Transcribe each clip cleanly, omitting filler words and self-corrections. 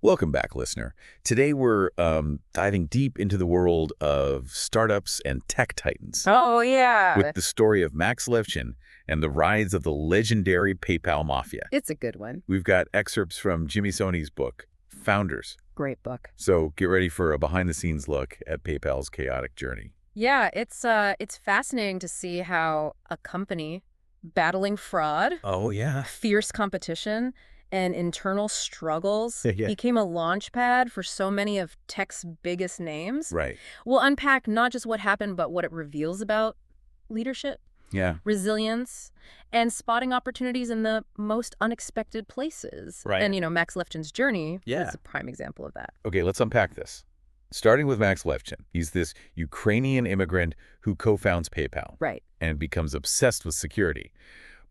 Welcome back, listener. Today we're diving deep into the world of startups and tech titans Oh, yeah. with the story of Max Levchin and the rise of the legendary PayPal mafia. It's a good one. We've got excerpts from Jimmy Soni's book, Founders. Great book. So get ready for a behind-the-scenes look at PayPal's chaotic journey. Yeah, it's fascinating to see how a company battling fraud, Oh, yeah. fierce competition, and internal struggles Yeah. became a launchpad for so many of tech's biggest names. Right. We'll unpack not just what happened, but what it reveals about leadership, Yeah. resilience, and spotting opportunities in the most unexpected places. Right. And, Max Levchin's journey Yeah. is a prime example of that. Okay, let's unpack this. Starting with Max Levchin. He's this Ukrainian immigrant who co-founds PayPal. Right. And becomes obsessed with security.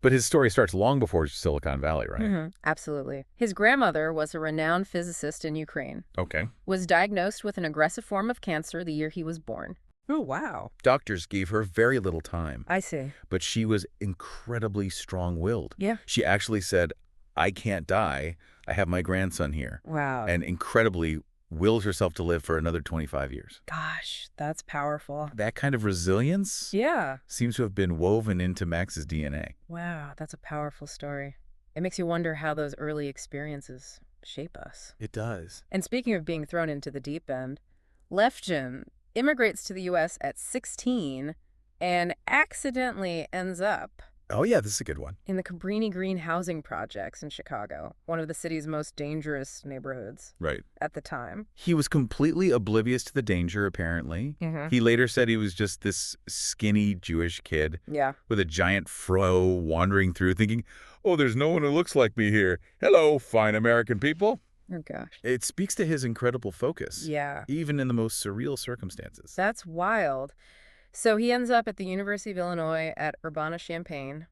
But his story starts long before Silicon Valley, right? Absolutely. His grandmother was a renowned physicist in Ukraine, Okay. was diagnosed with an aggressive form of cancer the year he was born. Oh, wow. Doctors gave her very little time, I see. but she was incredibly strong-willed. Yeah. She actually said, I can't die. I have my grandson here. Wow. And incredibly willed herself to live for another 25 years. Gosh, that's powerful. That kind of resilience Yeah. seems to have been woven into Max's DNA. Wow, that's a powerful story. It makes you wonder how those early experiences shape us. It does. And speaking of being thrown into the deep end, Levchin immigrates to the U.S. at 16 and accidentally ends up Oh, yeah, this is a good one. in the Cabrini Green housing projects in Chicago, one of the city's most dangerous neighborhoods Right. at the time. He was completely oblivious to the danger, apparently. Mm-hmm. He later said he was just this skinny Jewish kid Yeah. with a giant fro wandering through thinking, oh, there's no one who looks like me here. Hello, fine American people. Oh, gosh. It speaks to his incredible focus, Yeah. even in the most surreal circumstances. That's wild. So he ends up at the University of Illinois at Urbana-Champaign.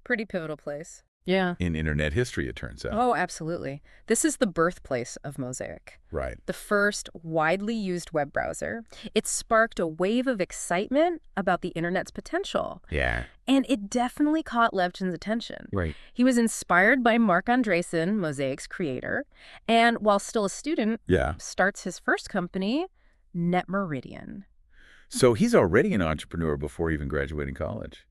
Pretty pivotal place. Yeah. In internet history, it turns out. Oh, absolutely. This is the birthplace of Mosaic, Right. the first widely used web browser. It sparked a wave of excitement about the internet's potential. Yeah. And it definitely caught Levchin's attention. Right. He was inspired by Mark Andreessen, Mosaic's creator, and while still a student, Yeah. starts his first company, NetMeridian. So he's already an entrepreneur before even graduating college.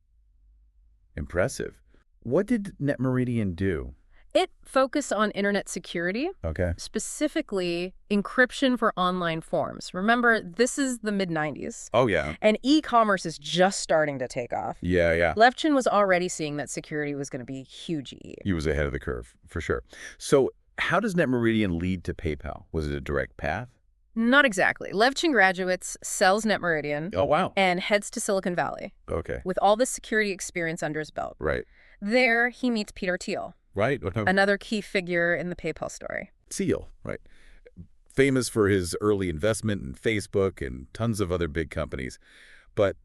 Impressive. What did NetMeridian do? It focused on internet security, Okay. specifically encryption for online forms. Remember, this is the mid-90s, Oh, yeah. and e-commerce is just starting to take off. Yeah. Levchin was already seeing that security was going to be huge. He was ahead of the curve, for sure. So how does NetMeridian lead to PayPal? Was it a direct path? Not exactly. Levchin graduates, sells NetMeridian, Oh, wow. and heads to Silicon Valley Okay. with all this security experience under his belt. Right. There, he meets Peter Thiel, Right. another key figure in the PayPal story. Thiel, right. Famous for his early investment in Facebook and tons of other big companies. But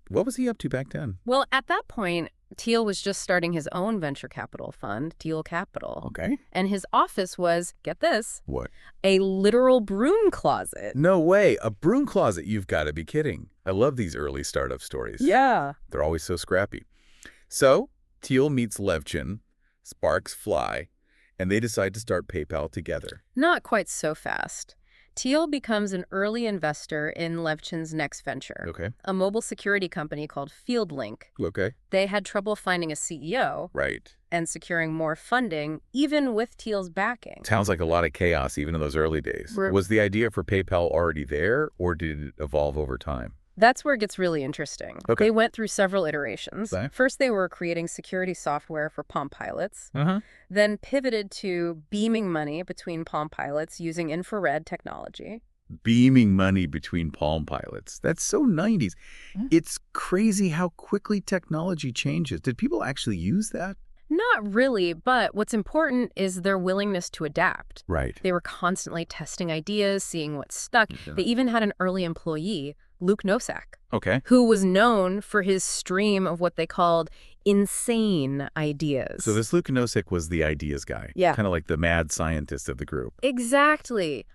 what was he up to back then? Well, at that point, Thiel was just starting his own venture capital fund, Thiel Capital. Okay. And his office was, get this, What? a literal broom closet. No way. A broom closet. You've got to be kidding. I love these early startup stories. Yeah. They're always so scrappy. So Thiel meets Levchin, sparks fly, and they decide to start PayPal together. Not quite so fast. Thiel becomes an early investor in Levchin's next venture, Okay. a mobile security company called FieldLink. Okay. They had trouble finding a CEO Right. and securing more funding, even with Thiel's backing. Sounds like a lot of chaos even in those early days. We're- Was the idea for PayPal already there, or did it evolve over time? That's where it gets really interesting. Okay. They went through several iterations. Okay. First, they were creating security software for Palm Pilots, Uh-huh. then pivoted to beaming money between Palm Pilots using infrared technology. Beaming money between Palm Pilots. That's so 90s. Mm. It's crazy how quickly technology changes. Did people actually use that? Not really, but what's important is their willingness to adapt. Right. They were constantly testing ideas, seeing what stuck. Okay. They even had an early employee, Luke Nosak, Okay. who was known for his stream of what they called insane ideas. So this Luke Nosek was the ideas guy. Yeah. Kind of like the mad scientist of the group. Exactly.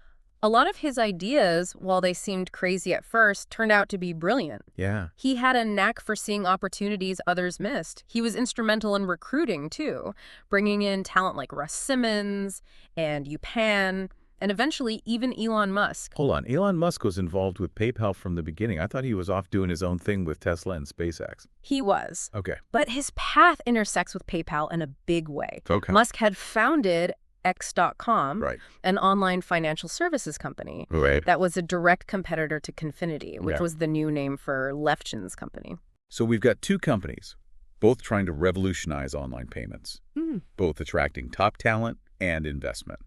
A lot of his ideas, while they seemed crazy at first, turned out to be brilliant. Yeah. He had a knack for seeing opportunities others missed. He was instrumental in recruiting, too, bringing in talent like Russ Simmons and Yupan. and eventually even Elon Musk. Hold on. Elon Musk was involved with PayPal from the beginning. I thought he was off doing his own thing with Tesla and SpaceX. He was. Okay. But his path intersects with PayPal in a big way. Okay. Musk had founded X.com, Right. an online financial services company Right. that was a direct competitor to Confinity, which Yeah. was the new name for Levchin's company. So we've got two companies, both trying to revolutionize online payments, both attracting top talent and investment.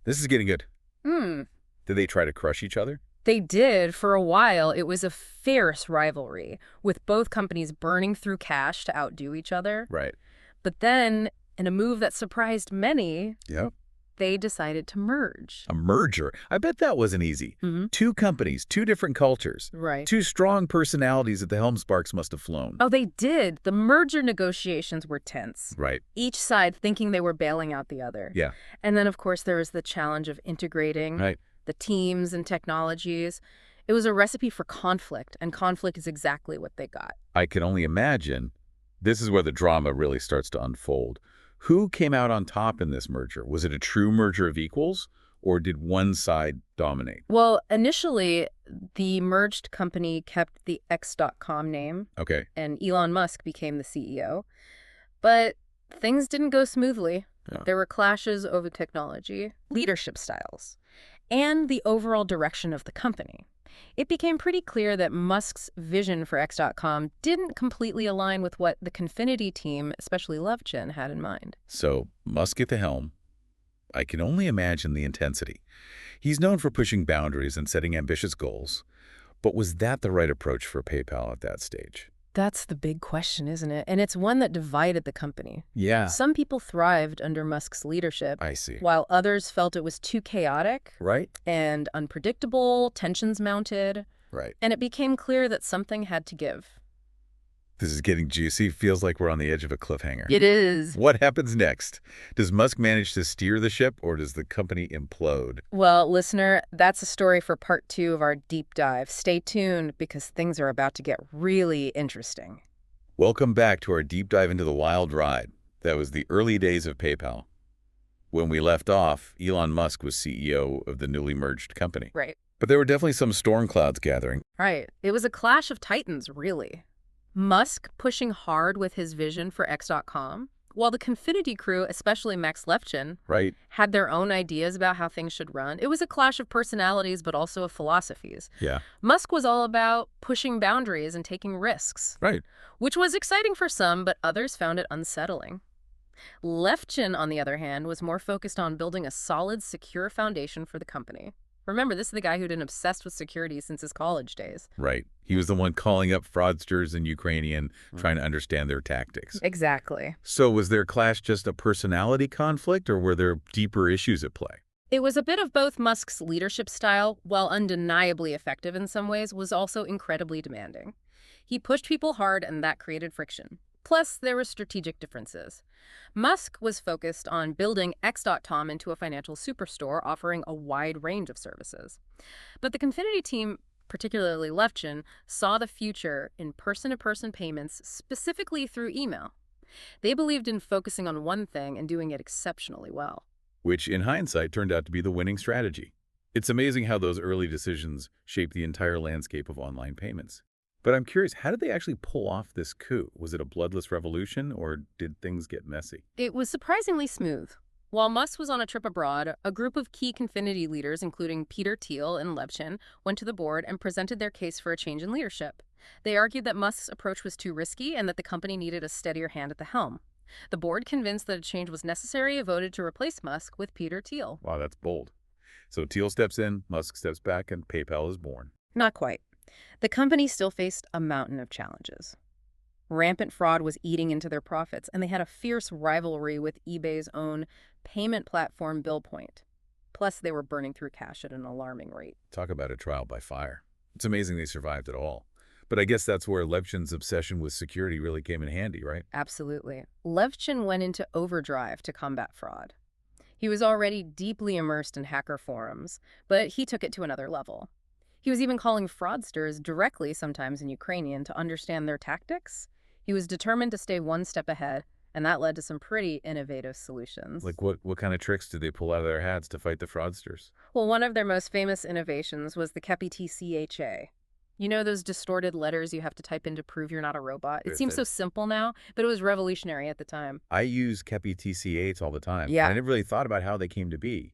This is getting good. Did they try to crush each other? They did. For a while, it was a fierce rivalry, with both companies burning through cash to outdo each other. Right. But then, in a move that surprised many, Yep. they decided to merge. A merger. I bet that wasn't easy. Two companies, two different cultures, Right. two strong personalities that the helm sparks must have flown. Oh, they did. The merger negotiations were tense. Right. Each side thinking they were bailing out the other. Yeah. And then, of course, there was the challenge of integrating Right. the teams and technologies. It was a recipe for conflict, and conflict is exactly what they got. I can only imagine this is where the drama really starts to unfold. Who came out on top in this merger? Was it a true merger of equals, or did one side dominate? Well, initially, the merged company kept the X.com name, Okay. and Elon Musk became the CEO. But things didn't go smoothly. Yeah. There were clashes over technology, leadership styles, and the overall direction of the company. It became pretty clear that Musk's vision for X.com didn't completely align with what the Confinity team, especially Levchin, had in mind. So, Musk at the helm. I can only imagine the intensity. He's known for pushing boundaries and setting ambitious goals. But was that the right approach for PayPal at that stage? That's the big question, isn't it? And it's one that divided the company. Yeah. Some people thrived under Musk's leadership, I see. while others felt it was too chaotic Right? and unpredictable, tensions mounted, Right. and it became clear that something had to give. This is getting juicy. Feels like we're on the edge of a cliffhanger. It is. What happens next? Does Musk manage to steer the ship, or does the company implode? Well, listener, that's a story for part 2 of our deep dive. Stay tuned because things are about to get really interesting. Welcome back to our deep dive into the wild ride. That was the early days of PayPal. When we left off, Elon Musk was CEO of the newly merged company. Right. But there were definitely some storm clouds gathering. Right. It was a clash of titans, really. Musk pushing hard with his vision for X.com, while the Confinity crew, especially Max Levchin, Right. had their own ideas about how things should run. It was a clash of personalities, but also of philosophies. Yeah. Musk was all about pushing boundaries and taking risks, Right. which was exciting for some, but others found it unsettling. Levchin, on the other hand, was more focused on building a solid, secure foundation for the company. Remember, this is the guy who'd been obsessed with security since his college days. Right. He was the one calling up fraudsters in Ukrainian, trying to understand their tactics. Exactly. So was their clash just a personality conflict, or were there deeper issues at play? It was a bit of both. Musk's leadership style, while undeniably effective in some ways, was also incredibly demanding. He pushed people hard, and that created friction. Plus, there were strategic differences. Musk was focused on building X.com into a financial superstore offering a wide range of services. But the Confinity team, particularly Levchin, saw the future in person-to-person payments, specifically through email. They believed in focusing on one thing and doing it exceptionally well. Which, in hindsight, turned out to be the winning strategy. It's amazing how those early decisions shaped the entire landscape of online payments. But I'm curious, how did they actually pull off this coup? Was it a bloodless revolution, or did things get messy? It was surprisingly smooth. While Musk was on a trip abroad, a group of key Confinity leaders, including Peter Thiel and Levchin, went to the board and presented their case for a change in leadership. They argued that Musk's approach was too risky and that the company needed a steadier hand at the helm. The board, convinced that a change was necessary, voted to replace Musk with Peter Thiel. Wow, that's bold. So Thiel steps in, Musk steps back, and PayPal is born. Not quite. The company still faced a mountain of challenges. Rampant fraud was eating into their profits, and they had a fierce rivalry with eBay's own payment platform BillPoint. Plus, they were burning through cash at an alarming rate. Talk about a trial by fire. It's amazing they survived at all. But I guess that's where Levchin's obsession with security really came in handy, right? Absolutely. Levchin went into overdrive to combat fraud. He was already deeply immersed in hacker forums, but he took it to another level. He was even calling fraudsters directly, sometimes in Ukrainian, to understand their tactics. He was determined to stay one step ahead, And that led to some pretty innovative solutions. Like what kind of tricks did they pull out of their hats to fight the fraudsters? Well, one of their most famous innovations was the CAPI-TCHA. You know those distorted letters you have to type in to prove you're not a robot? It seems so simple now, but it was revolutionary at the time. I use CAPI-TCH all the time. Yeah. I never really thought about how they came to be.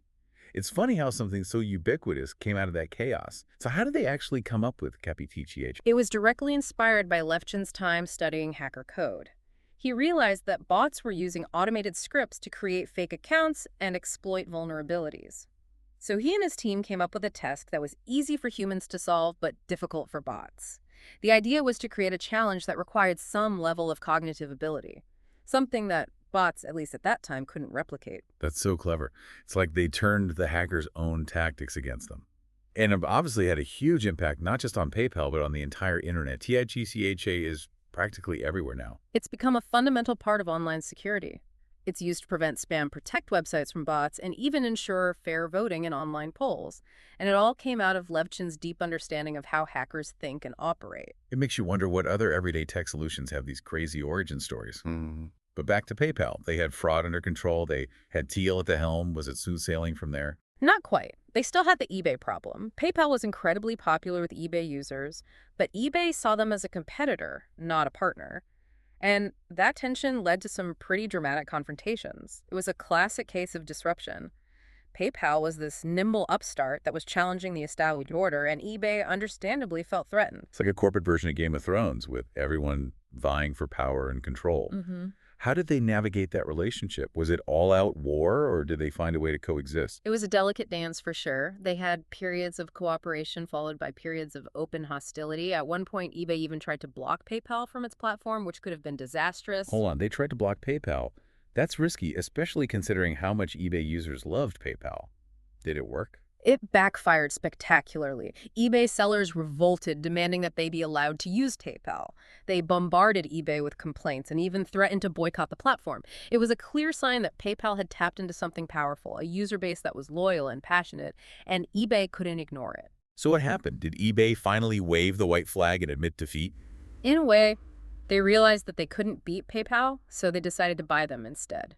It's funny how something so ubiquitous came out of that chaos. So how did they actually come up with CAPI-TCH? It was directly inspired by Levchin's time studying hacker code. He realized that bots were using automated scripts to create fake accounts and exploit vulnerabilities. So he and his team came up with a test that was easy for humans to solve but difficult for bots. The idea was to create a challenge that required some level of cognitive ability, something that bots, at least at that time, couldn't replicate. That's so clever. It's like they turned the hackers' own tactics against them. And it obviously had a huge impact, not just on PayPal, but on the entire internet. TIGCHA is practically everywhere now. It's become a fundamental part of online security. It's used to prevent spam, protect websites from bots, and even ensure fair voting in online polls. And it all came out of Levchin's deep understanding of how hackers think and operate. It makes you wonder what other everyday tech solutions have these crazy origin stories. But back to PayPal. They had fraud under control. They had Thiel at the helm. Was it smooth sailing from there? Not quite. They still had the eBay problem. PayPal was incredibly popular with eBay users, but eBay saw them as a competitor, not a partner. And that tension led to some pretty dramatic confrontations. It was a classic case of disruption. PayPal was this nimble upstart that was challenging the established order, and eBay understandably felt threatened. It's like a corporate version of Game of Thrones with everyone vying for power and control. How did they navigate that relationship? Was it all-out war, or did they find a way to coexist? It was a delicate dance for sure. They had periods of cooperation followed by periods of open hostility. At one point, eBay even tried to block PayPal from its platform, which could have been disastrous. Hold on, they tried to block PayPal. That's risky, especially considering how much eBay users loved PayPal. Did it work? It backfired spectacularly. eBay sellers revolted, demanding that they be allowed to use PayPal. They bombarded eBay with complaints and even threatened to boycott the platform. It was a clear sign that PayPal had tapped into something powerful, a user base that was loyal and passionate, and eBay couldn't ignore it. So what happened? Did eBay finally wave the white flag and admit defeat? In a way, they realized that they couldn't beat PayPal, so they decided to buy them instead.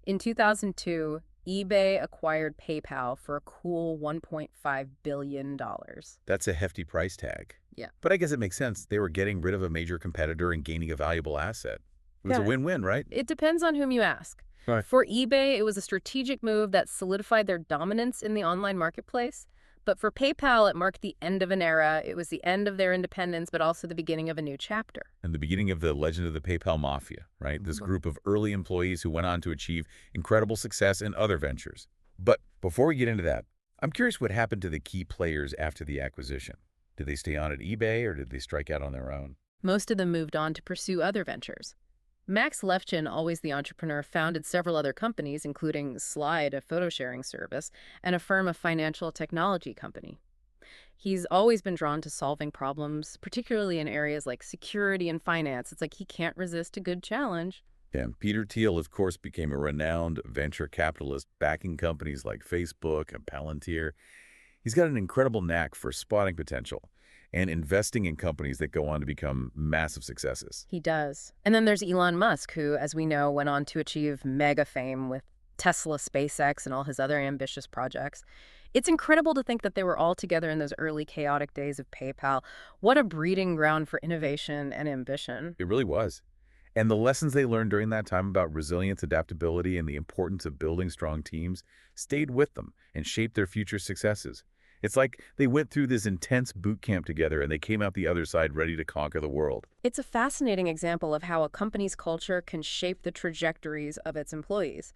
In 2002, eBay acquired PayPal for a cool $1.5 billion. That's a hefty price tag. Yeah. But I guess it makes sense. They were getting rid of a major competitor and gaining a valuable asset. It was a win-win, right? It depends on whom you ask. Right. For eBay, it was a strategic move that solidified their dominance in the online marketplace. But for PayPal, it marked the end of an era. It was the end of their independence, but also the beginning of a new chapter. And the beginning of the legend of the PayPal Mafia, right? This group of early employees who went on to achieve incredible success in other ventures. But before we get into that, I'm curious what happened to the key players after the acquisition. Did they stay on at eBay or did they strike out on their own? Most of them moved on to pursue other ventures. Max Levchin, always the entrepreneur, founded several other companies, including Slide, a photo-sharing service, and Affirm, a financial technology company. He's always been drawn to solving problems, particularly in areas like security and finance. It's like he can't resist a good challenge. Yeah, Peter Thiel, of course, became a renowned venture capitalist, backing companies like Facebook and Palantir. He's got an incredible knack for spotting potential and investing in companies that go on to become massive successes. He does. And then there's Elon Musk, who, as we know, went on to achieve mega fame with Tesla, SpaceX, and all his other ambitious projects. It's incredible to think that they were all together in those early chaotic days of PayPal. What a breeding ground for innovation and ambition. It really was. And the lessons they learned during that time about resilience, adaptability, and the importance of building strong teams stayed with them and shaped their future successes. It's like they went through this intense boot camp together and they came out the other side ready to conquer the world. It's a fascinating example of how a company's culture can shape the trajectories of its employees.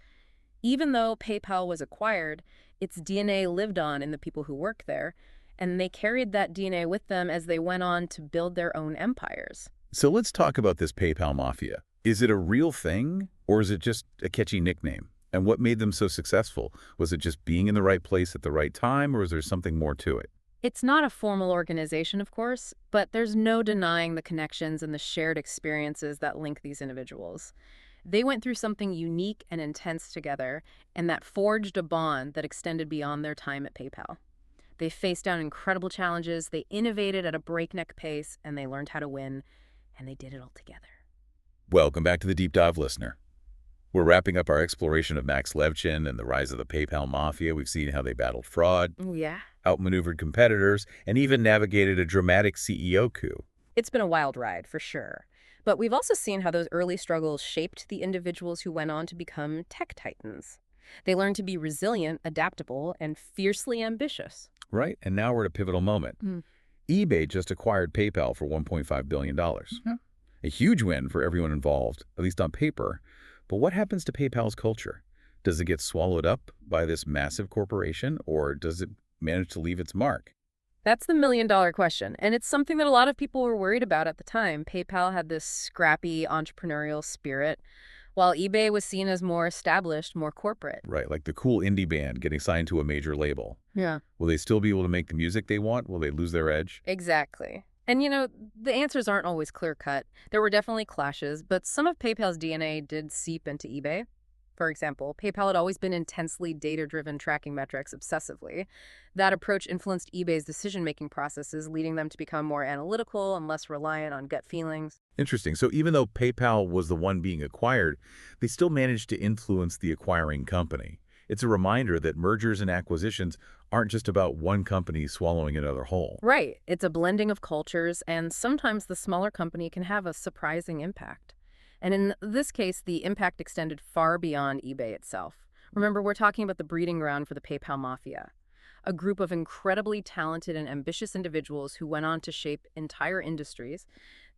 Even though PayPal was acquired, its DNA lived on in the people who work there, and they carried that DNA with them as they went on to build their own empires. So let's talk about this PayPal Mafia. Is it a real thing or is it just a catchy nickname? And what made them so successful? Was it just being in the right place at the right time, or is there something more to it? It's not a formal organization, of course, but there's no denying the connections and the shared experiences that link these individuals. They went through something unique and intense together, and that forged a bond that extended beyond their time at PayPal. They faced down incredible challenges, they innovated at a breakneck pace, and they learned how to win, and they did it all together. Welcome back to the Deep Dive, listener. We're wrapping up our exploration of Max Levchin and the rise of the PayPal mafia. We've seen how they battled fraud, Oh, yeah. outmaneuvered competitors, and even navigated a dramatic CEO coup. It's been a wild ride, for sure. But we've also seen how those early struggles shaped the individuals who went on to become tech titans. They learned to be resilient, adaptable, and fiercely ambitious. Right? And now we're at a pivotal moment. Mm. eBay just acquired PayPal for $1.5 billion. A huge win for everyone involved, at least on paper. But what happens to PayPal's culture? Does it get swallowed up by this massive corporation, or does it manage to leave its mark? That's the million-dollar question, and it's something that a lot of people were worried about at the time. PayPal had this scrappy entrepreneurial spirit, while eBay was seen as more established, more corporate. Right, like the cool indie band getting signed to a major label. Yeah. Will they still be able to make the music they want? Will they lose their edge? Exactly. And the answers aren't always clear-cut. There were definitely clashes, but some of PayPal's DNA did seep into eBay. For example, PayPal had always been intensely data-driven, tracking metrics obsessively. That approach influenced eBay's decision-making processes, leading them to become more analytical and less reliant on gut feelings. Interesting. So even though PayPal was the one being acquired, they still managed to influence the acquiring company. It's a reminder that mergers and acquisitions aren't just about one company swallowing another whole. Right. It's a blending of cultures, and sometimes the smaller company can have a surprising impact. And in this case, the impact extended far beyond eBay itself. Remember, we're talking about the breeding ground for the PayPal mafia, a group of incredibly talented and ambitious individuals who went on to shape entire industries.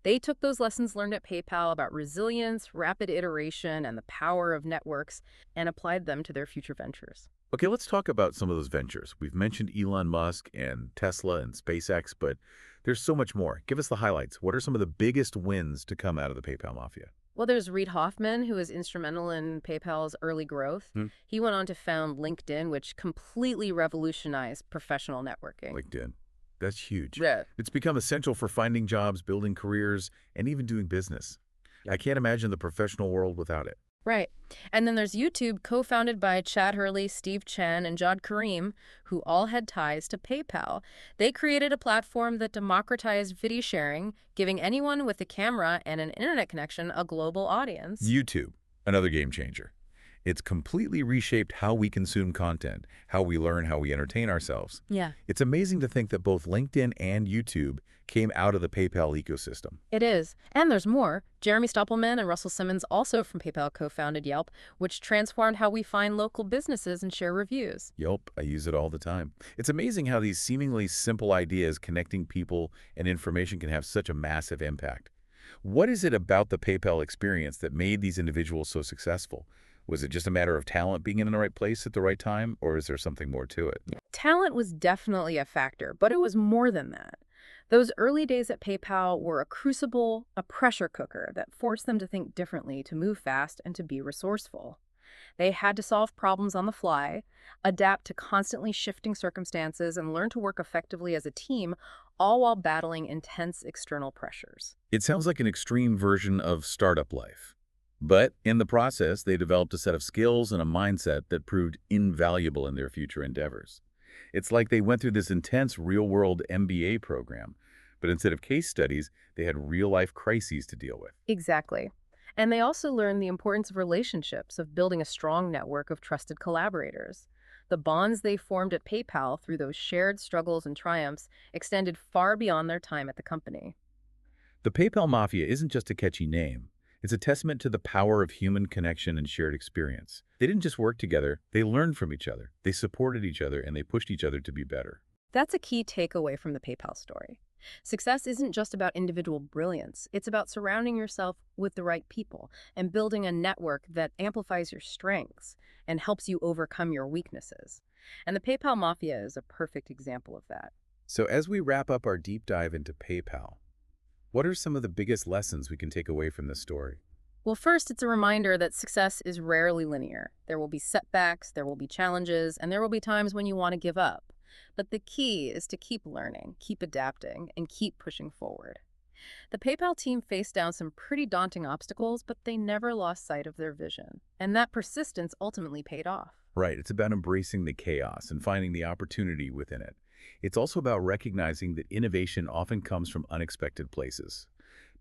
They took those lessons learned at PayPal about resilience, rapid iteration, and the power of networks and applied them to their future ventures. Okay, let's talk about some of those ventures. We've mentioned Elon Musk and Tesla and SpaceX, but there's so much more. Give us the highlights. What are some of the biggest wins to come out of the PayPal mafia? Well, there's Reid Hoffman, who was instrumental in PayPal's early growth. He went on to found LinkedIn, which completely revolutionized professional networking. LinkedIn. That's huge. Yeah. It's become essential for finding jobs, building careers, and even doing business. I can't imagine the professional world without it. Right. And then there's YouTube, co-founded by Chad Hurley, Steve Chen, and Jod Karim, who all had ties to PayPal. They created a platform that democratized video sharing, giving anyone with a camera and an internet connection a global audience. YouTube, another game changer. It's completely reshaped how we consume content, how we learn, how we entertain ourselves. Yeah. It's amazing to think that both LinkedIn and YouTube came out of the PayPal ecosystem. It is. And there's more. Jeremy Stoppelman and Russell Simmons, also from PayPal, co-founded Yelp, which transformed how we find local businesses and share reviews. Yelp, I use it all the time. It's amazing how these seemingly simple ideas connecting people and information can have such a massive impact. What is it about the PayPal experience that made these individuals so successful? Was it just a matter of talent being in the right place at the right time, or is there something more to it? Talent was definitely a factor, but it was more than that. Those early days at PayPal were a crucible, a pressure cooker that forced them to think differently, to move fast, and to be resourceful. They had to solve problems on the fly, adapt to constantly shifting circumstances, and learn to work effectively as a team, all while battling intense external pressures. It sounds like an extreme version of startup life. But in the process, they developed a set of skills and a mindset that proved invaluable in their future endeavors. It's like they went through this intense real-world MBA program, but instead of case studies, they had real-life crises to deal with. Exactly. And they also learned the importance of relationships, of building a strong network of trusted collaborators. The bonds they formed at PayPal through those shared struggles and triumphs extended far beyond their time at the company. The PayPal Mafia isn't just a catchy name. It's a testament to the power of human connection and shared experience. They didn't just work together, they learned from each other, they supported each other, and they pushed each other to be better. That's a key takeaway from the PayPal story. Success isn't just about individual brilliance. It's about surrounding yourself with the right people and building a network that amplifies your strengths and helps you overcome your weaknesses. And the PayPal Mafia is a perfect example of that. So as we wrap up our deep dive into PayPal, what are some of the biggest lessons we can take away from this story? Well, first, it's a reminder that success is rarely linear. There will be setbacks, there will be challenges, and there will be times when you want to give up. But the key is to keep learning, keep adapting, and keep pushing forward. The PayPal team faced down some pretty daunting obstacles, but they never lost sight of their vision. And that persistence ultimately paid off. Right, it's about embracing the chaos and finding the opportunity within it. It's also about recognizing that innovation often comes from unexpected places.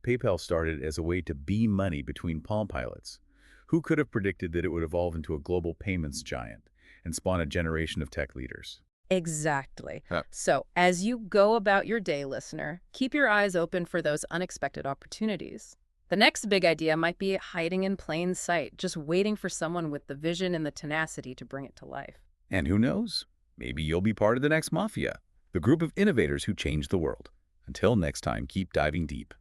PayPal started as a way to beam money between Palm Pilots. Who could have predicted that it would evolve into a global payments giant and spawn a generation of tech leaders? Exactly. Huh. So, as you go about your day, listener, keep your eyes open for those unexpected opportunities. The next big idea might be hiding in plain sight, just waiting for someone with the vision and the tenacity to bring it to life. And who knows? Maybe you'll be part of the next mafia, the group of innovators who change the world. Until next time, keep diving deep.